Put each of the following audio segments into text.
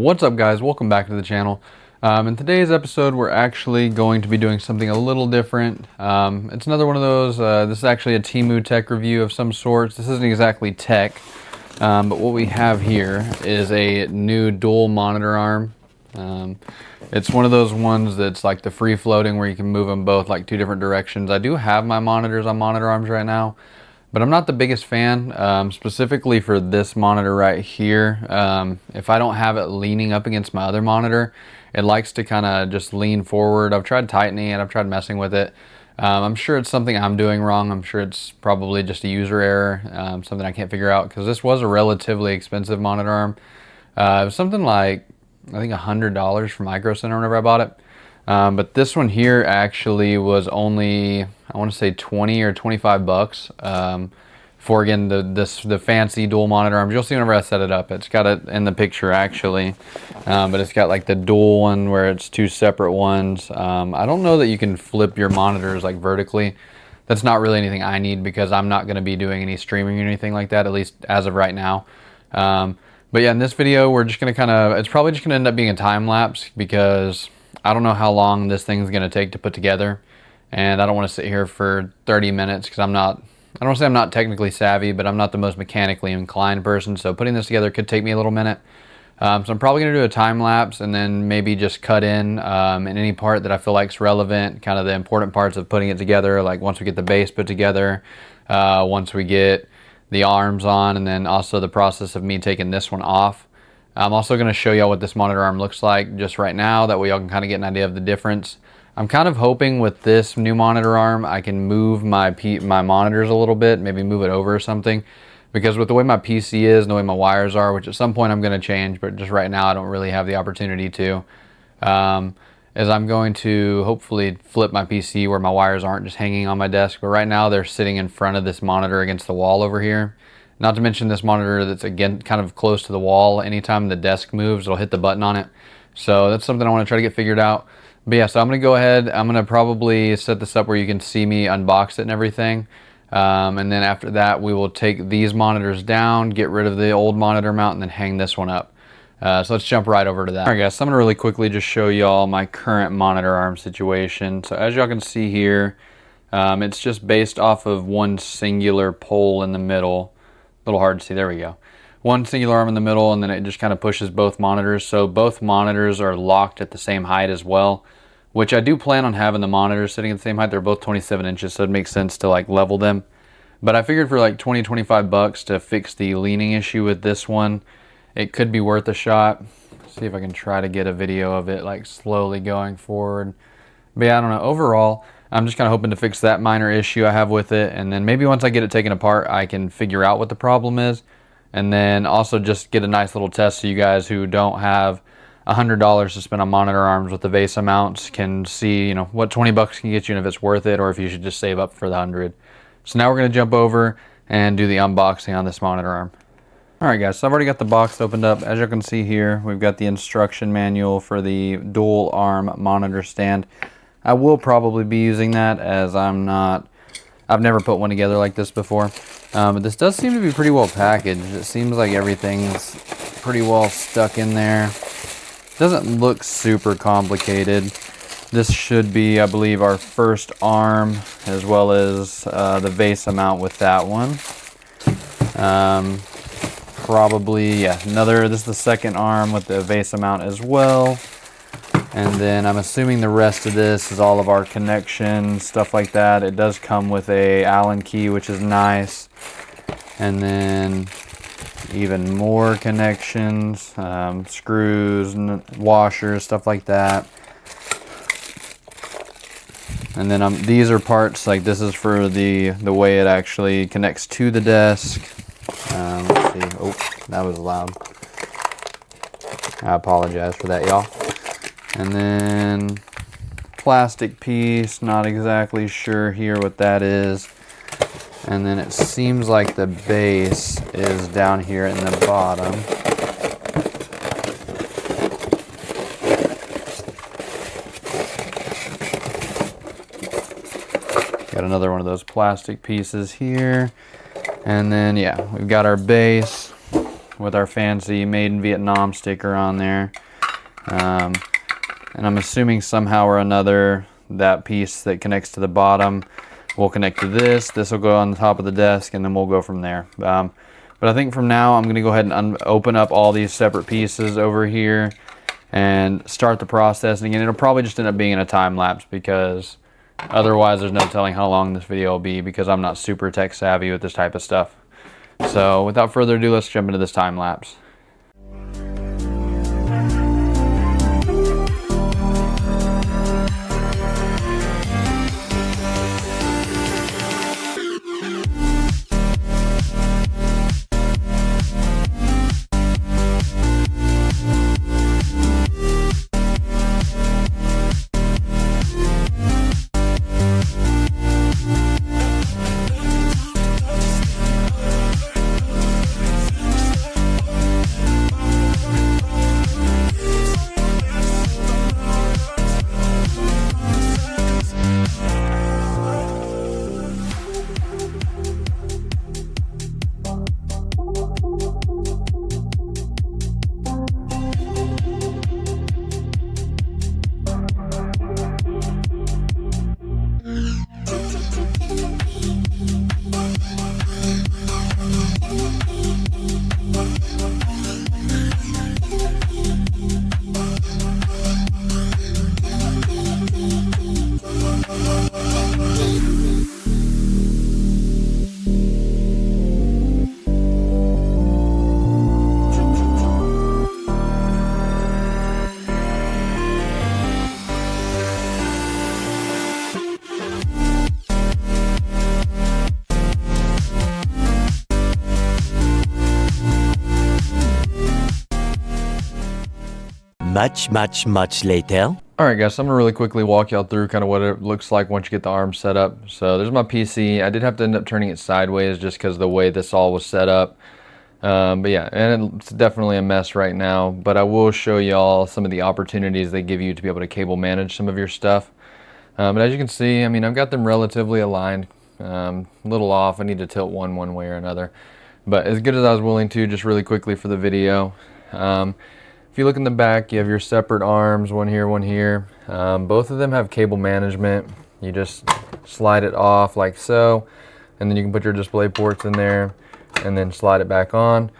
What's up, guys? Welcome back to the channel. In today's episode, we're actually going to be doing something a little different. It's another one of those, this is actually a Temu tech review of some sorts. This isn't exactly tech, but what we have here is a new dual monitor arm. It's one of those ones that's like the free floating where you can move them both like two different directions. I do have my monitors on monitor arms right now, but I'm not the biggest fan, specifically for this monitor right here. If I don't have it leaning up against my other monitor, it likes to kind of just lean forward. I've tried tightening it, I've tried messing with it. I'm sure it's something I'm doing wrong. I'm sure it's probably just a user error, something I can't figure out, because this was a relatively expensive monitor arm. It was something like, I think $100 from Micro Center whenever I bought it. But this one here actually was only, I want to say 20 or 25 bucks for, again, the fancy dual monitor arms. You'll see whenever I set it up. It's got it in the picture actually, but it's got like the dual one where it's two separate ones. I don't know that you can flip your monitors like vertically. That's not really anything I need because I'm not going to be doing any streaming or anything like that, at least as of right now. But yeah, in this video, we're just going to it's probably just going to end up being a time lapse because I don't know how long this thing's going to take to put together. And I don't want to sit here for 30 minutes because I don't want to say I'm not technically savvy, but I'm not the most mechanically inclined person. So putting this together could take me a little minute. So I'm probably going to do a time lapse and then maybe just cut in any part that I feel like is relevant, kind of the important parts of putting it together, like once we get the base put together, once we get the arms on, and then also the process of me taking this one off. I'm also going to show y'all what this monitor arm looks like just right now, that way y'all can kind of get an idea of the difference. I'm kind of hoping with this new monitor arm I can move my monitors a little bit, maybe move it over or something, because with the way my PC is and the way my wires are, which at some point I'm going to change, but just right now I don't really have the opportunity to, is I'm going to hopefully flip my PC where my wires aren't just hanging on my desk, but right now they're sitting in front of this monitor against the wall over here. Not to mention this monitor that's, again, kind of close to the wall. Anytime the desk moves, it'll hit the button on it. So that's something I want to try to get figured out. But yeah, so I'm going to go ahead. I'm going to probably set this up where you can see me unbox it and everything. And then after that, we will take these monitors down, get rid of the old monitor mount, and then hang this one up. So let's jump right over to that. All right, guys, so I'm going to really quickly just show y'all my current monitor arm situation. So as y'all can see here, it's just based off of one singular pole in the middle. A little hard to see, there we go. One singular arm in the middle, and then it just kind of pushes both monitors. So both monitors are locked at the same height as well, which I do plan on having the monitors sitting at the same height. They're both 27 inches, so it makes sense to like level them. But I figured for like 20-25 bucks to fix the leaning issue with this one, it could be worth a shot. See if I can try to get a video of it like slowly going forward. But yeah, I don't know. Overall, I'm just kind of hoping to fix that minor issue I have with it. And then maybe once I get it taken apart, I can figure out what the problem is. And then also just get a nice little test so you guys who don't have $100 to spend on monitor arms with the VESA mounts can see, you know, what 20 bucks can get you and if it's worth it, or if you should just save up for the 100. So now we're going to jump over and do the unboxing on this monitor arm. Alright guys, so I've already got the box opened up. As you can see here, we've got the instruction manual for the dual arm monitor stand. I will probably be using that as I've never put one together like this before. But this does seem to be pretty well packaged. It seems like everything's pretty well stuck in there. Doesn't look super complicated. This should be, I believe, our first arm, as well as the VESA mount with that one. Probably, yeah, this is the second arm with the VESA mount as well. And then I'm assuming the rest of this is all of our connections, stuff like that. It does come with a Allen key, which is nice. And then even more connections, screws, washers, stuff like that. And then these are parts, like this is for the way it actually connects to the desk. Let's see. Oh, that was loud. I apologize for that, y'all. And then plastic piece, not exactly sure here what that is. And then it seems like the base is down here in the bottom. Got another one of those plastic pieces here. And then, yeah, we've got our base. with our fancy Made in Vietnam sticker on there. And I'm assuming somehow or another that piece that connects to the bottom will connect to this. This will go on the top of the desk, and then we'll go from there. But I think from now I'm going to go ahead and open up all these separate pieces over here and start the process. And again, it'll probably just end up being in a time lapse, because otherwise there's no telling how long this video will be, because I'm not super tech savvy with this type of stuff. So without further ado, let's jump into this time lapse. Much later. Alright guys, so I'm going to really quickly walk y'all through kind of what it looks like once you get the arms set up. So there's my PC. I did have to end up turning it sideways just because of the way this all was set up. But yeah, and it's definitely a mess right now. But I will show y'all some of the opportunities they give you to be able to cable manage some of your stuff. But as you can see, I mean, I've got them relatively aligned. A little off. I need to tilt one way or another. But as good as I was willing to, just really quickly for the video. If you look in the back, you have your separate arms, one here, one here. Both of them have cable management. You just slide it off like so, and then you can put your display ports in there and then slide it back on.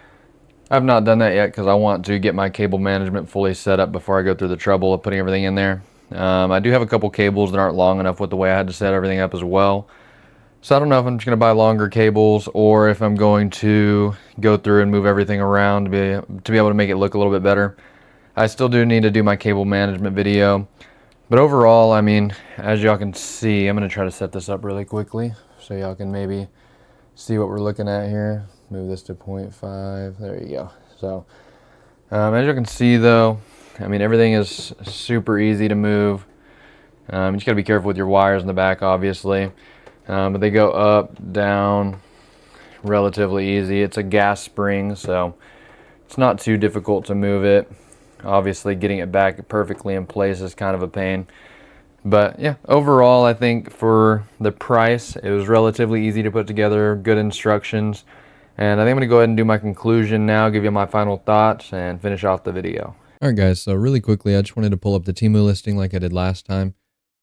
I've not done that yet because I want to get my cable management fully set up before I go through the trouble of putting everything in there. I do have a couple cables that aren't long enough with the way I had to set everything up as well. So I don't know if I'm just going to buy longer cables or if I'm going to go through and move everything around to be able to make it look a little bit better. I still do need to do my cable management video. But overall, I mean, as y'all can see, I'm going to try to set this up really quickly so y'all can maybe see what we're looking at here. Move this to 0.5. There you go. So as you can see though, I mean, everything is super easy to move. You just got to be careful with your wires in the back, obviously. But they go up, down, relatively easy. It's a gas spring, so it's not too difficult to move it. Obviously, getting it back perfectly in place is kind of a pain. But yeah, overall, I think for the price, it was relatively easy to put together, good instructions. And I think I'm going to go ahead and do my conclusion now, give you my final thoughts, and finish off the video. All right, guys, so really quickly, I just wanted to pull up the Temu listing like I did last time.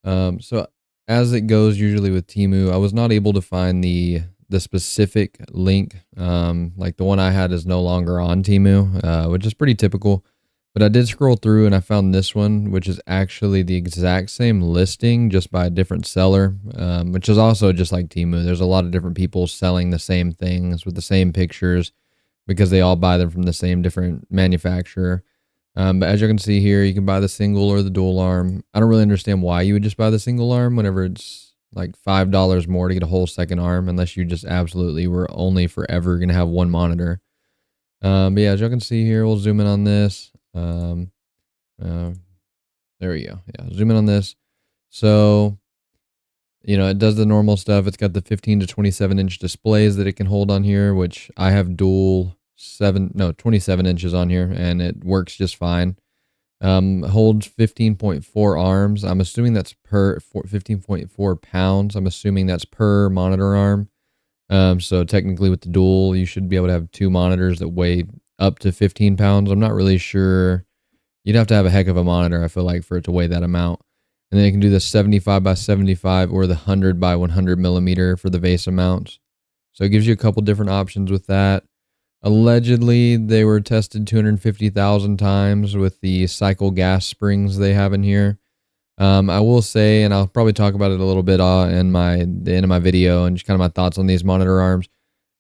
So as it goes usually with Temu, I was not able to find the specific link. Like the one I had is no longer on Temu, which is pretty typical. But I did scroll through and I found this one, which is actually the exact same listing, just by a different seller, which is also just like Temu. There's a lot of different people selling the same things with the same pictures because they all buy them from the same different manufacturer. But as you can see here, you can buy the single or the dual arm. I don't really understand why you would just buy the single arm whenever it's like $5 more to get a whole second arm, unless you just absolutely were only forever going to have one monitor. But yeah, as you can see here, we'll zoom in on this. There we go. Yeah, zoom in on this. So, you know, it does the normal stuff. It's got the 15 to 27 inch displays that it can hold on here, which I have 27 inches on here, and it works just fine. Holds 15.4 arms. I'm assuming that's per 15.4 pounds. I'm assuming that's per monitor arm. So technically with the dual, you should be able to have two monitors that weigh up to 15 pounds. I'm not really sure. You'd have to have a heck of a monitor, I feel like, for it to weigh that amount. And then you can do the 75 by 75 or the 100 by 100 millimeter for the VESA mounts. So it gives you a couple different options with that. Allegedly, they were tested 250,000 times with the cycle gas springs they have in here. I will say, and I'll probably talk about it a little bit in the end of my video and just kind of my thoughts on these monitor arms.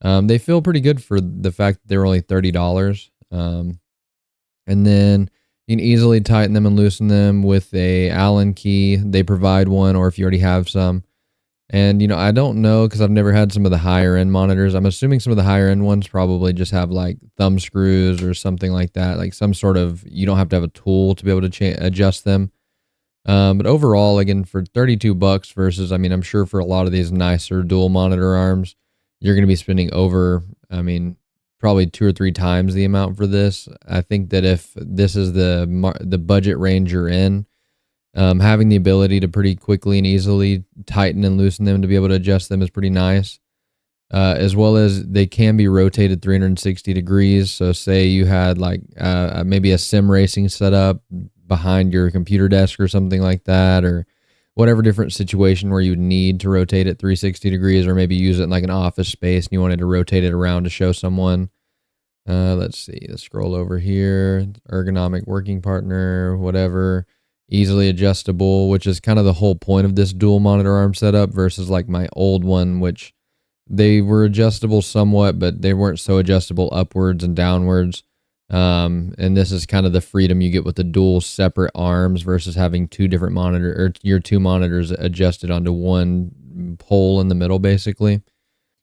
They feel pretty good for the fact that they're only $30. And then you can easily tighten them and loosen them with a Allen key. They provide one, or if you already have some. And, I don't know because I've never had some of the higher end monitors. I'm assuming some of the higher end ones probably just have like thumb screws or something like that, like some sort of, you don't have to have a tool to be able to adjust them. But overall, again, for $32 versus, I'm sure for a lot of these nicer dual monitor arms, you're going to be spending over, probably 2 or 3 times the amount for this. I think that if this is the budget range you're in, having the ability to pretty quickly and easily tighten and loosen them to be able to adjust them is pretty nice. As well as they can be rotated 360 degrees. So say you had like maybe a sim racing setup behind your computer desk or something like that, or whatever different situation where you need to rotate it 360 degrees, or maybe use it in like an office space and you wanted to rotate it around to show someone. Let's see, let's scroll over here. Ergonomic working partner, whatever. Easily adjustable, which is kind of the whole point of this dual monitor arm setup versus like my old one, which they were adjustable somewhat, but they weren't so adjustable upwards and downwards. And this is kind of the freedom you get with the dual separate arms versus having two different your two monitors adjusted onto one pole in the middle, basically.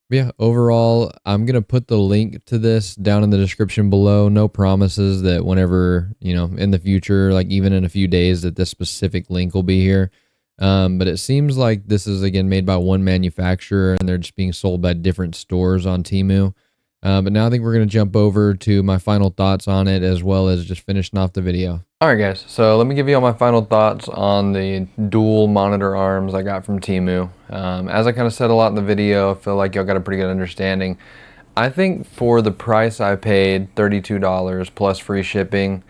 But yeah, overall, I'm going to put the link to this down in the description below. No promises that whenever, in the future, like even in a few days, that this specific link will be here. But it seems like this is, again, made by one manufacturer and they're just being sold by different stores on Temu. But now I think we're going to jump over to my final thoughts on it, as well as just finishing off the video. Alright guys, so let me give you all my final thoughts on the dual monitor arms I got from Temu. As I kind of said a lot in the video, I feel like y'all got a pretty good understanding. I think for the price I paid, $32 plus free shipping,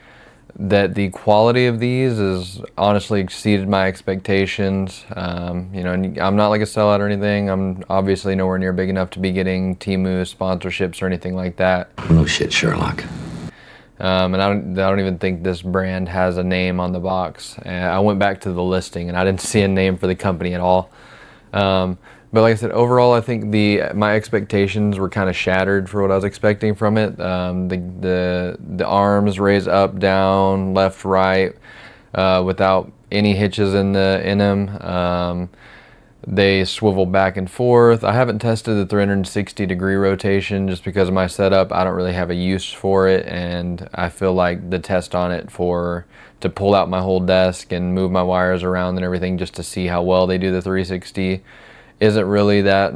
that the quality of these is honestly exceeded my expectations. And I'm not like a sellout or anything. I'm obviously nowhere near big enough to be getting Temu sponsorships or anything like that. No shit, Sherlock. And I don't even think this brand has a name on the box. I went back to the listing and I didn't see a name for the company at all. But like I said, overall, I think my expectations were kind of shattered for what I was expecting from it. The arms raise up, down, left, right, without any hitches in them. They swivel back and forth. I haven't tested the 360 degree rotation just because of my setup. I don't really have a use for it, and I feel like the test on it to pull out my whole desk and move my wires around and everything just to see how well they do the 360 isn't really that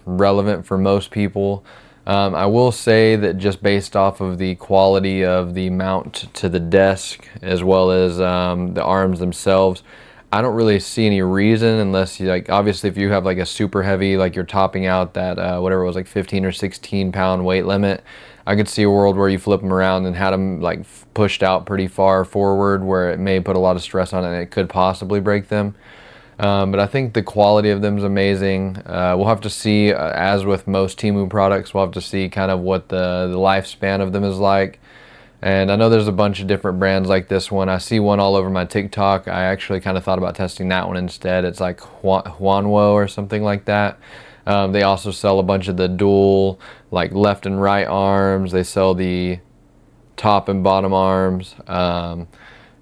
relevant for most people. I will say that just based off of the quality of the mount to the desk, as well as the arms themselves, I don't really see any reason, unless you obviously if you have like a super heavy, like you're topping out that whatever it was, like 15 or 16 pound weight limit, I could see a world where you flip them around and had them like pushed out pretty far forward where it may put a lot of stress on it and it could possibly break them. But I think the quality of them is amazing. We'll have to see, as with most Temu products, we'll have to see kind of what the lifespan of them is like. And I know there's a bunch of different brands like this one. I see one all over my TikTok. I actually kind of thought about testing that one instead. It's like Huanwo or something like that. They also sell a bunch of the dual, like left and right arms. They sell the top and bottom arms.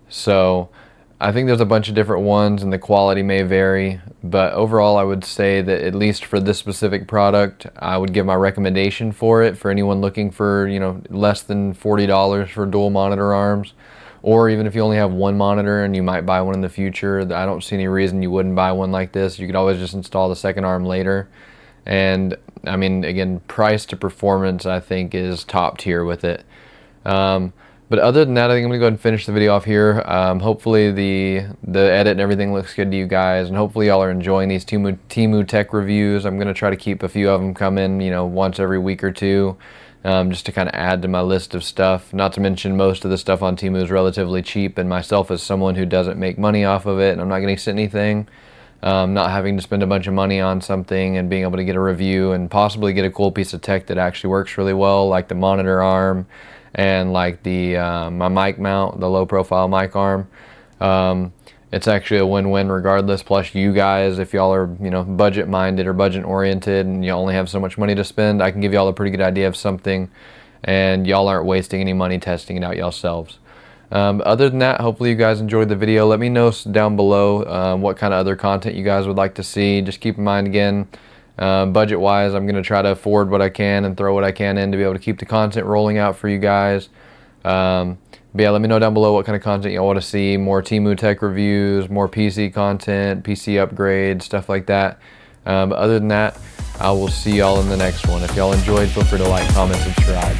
So I think there's a bunch of different ones and the quality may vary, but overall I would say that at least for this specific product, I would give my recommendation for it for anyone looking for, less than $40 for dual monitor arms, or even if you only have one monitor and you might buy one in the future, I don't see any reason you wouldn't buy one like this. You could always just install the second arm later. And I mean, again, price to performance I think is top tier with it. But other than that, I think I'm going to go ahead and finish the video off here. Hopefully the edit and everything looks good to you guys, and hopefully y'all are enjoying these Temu tech reviews. I'm going to try to keep a few of them coming, once every week or two. just to kind of add to my list of stuff. Not to mention most of the stuff on Temu is relatively cheap, and myself as someone who doesn't make money off of it and I'm not getting sent anything, not having to spend a bunch of money on something and being able to get a review and possibly get a cool piece of tech that actually works really well, like the monitor arm and like the my mic mount, the low profile mic arm. It's actually a win-win regardless. Plus you guys, if y'all are, you know, budget minded or budget oriented and you only have so much money to spend, I can give y'all a pretty good idea of something and y'all aren't wasting any money testing it out yourselves. Other than that, hopefully you guys enjoyed the video. Let me know down below what kind of other content you guys would like to see. Just keep in mind again, budget wise, I'm going to try to afford what I can and throw what I can in to be able to keep the content rolling out for you guys. But yeah, let me know down below what kind of content y'all want to see. More Temu tech reviews, more PC content, PC upgrades, stuff like that. But other than that, I will see y'all in the next one. If y'all enjoyed, feel free to like, comment, subscribe.